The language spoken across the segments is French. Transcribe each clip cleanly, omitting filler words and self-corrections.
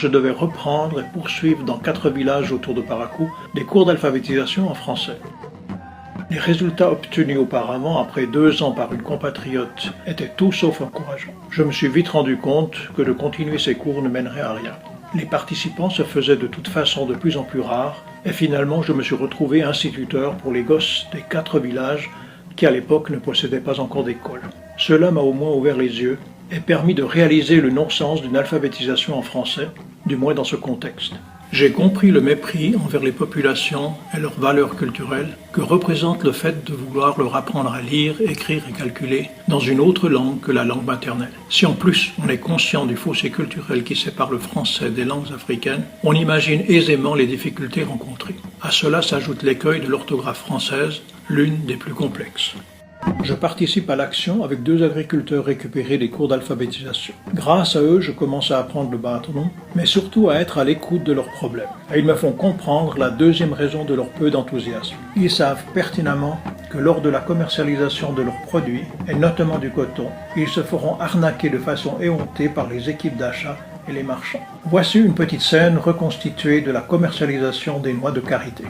Je devais reprendre et poursuivre dans 4 villages autour de Parakou des cours d'alphabétisation en français. Les résultats obtenus auparavant, après 2 ans par une compatriote, étaient tout sauf encourageants. Je me suis vite rendu compte que de continuer ces cours ne mènerait à rien. Les participants se faisaient de toute façon de plus en plus rares, et finalement je me suis retrouvé instituteur pour les gosses des 4 villages qui à l'époque ne possédaient pas encore d'école. Cela m'a au moins ouvert les yeux et permis de réaliser le non-sens d'une alphabétisation en français, du moins dans ce contexte. J'ai compris le mépris envers les populations et leurs valeurs culturelles que représente le fait de vouloir leur apprendre à lire, écrire et calculer dans une autre langue que la langue maternelle. Si en plus on est conscient du fossé culturel qui sépare le français des langues africaines, on imagine aisément les difficultés rencontrées. À cela s'ajoute l'écueil de l'orthographe française, l'une des plus complexes. Je participe à l'action avec 2 agriculteurs récupérés des cours d'alphabétisation. Grâce à eux, je commence à apprendre le bâton, mais surtout à être à l'écoute de leurs problèmes. Et ils me font comprendre la deuxième raison de leur peu d'enthousiasme. Ils savent pertinemment que lors de la commercialisation de leurs produits, et notamment du coton, ils se feront arnaquer de façon éhontée par les équipes d'achat et les marchands. Voici une petite scène reconstituée de la commercialisation des noix de karité.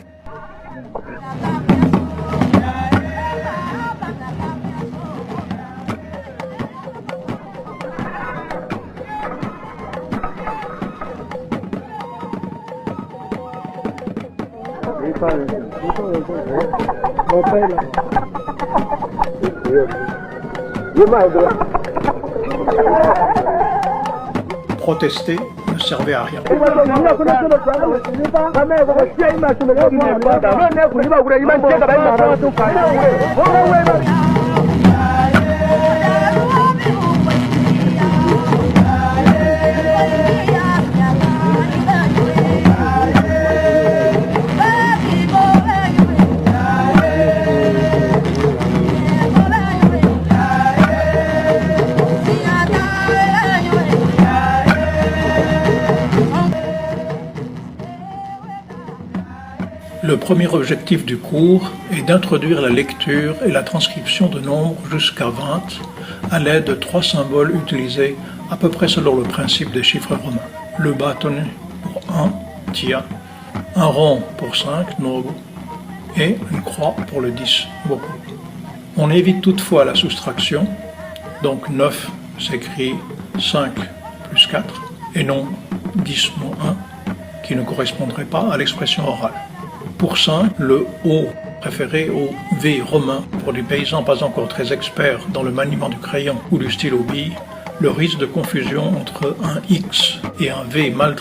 Protester ne servait à rien. Le premier objectif du cours est d'introduire la lecture et la transcription de nombres jusqu'à 20 à l'aide de 3 symboles utilisés à peu près selon le principe des chiffres romains. Le bâtonnet pour 1, tia, un rond pour 5, nogu, et une croix pour le 10, boku. On évite toutefois la soustraction, donc 9 s'écrit 5 plus 4, et non 10 moins 1, qui ne correspondrait pas à l'expression orale. Pour 5, le O, préféré au V romain pour les paysans pas encore très experts dans le maniement du crayon ou du stylo bille, le risque de confusion entre un X et un V mal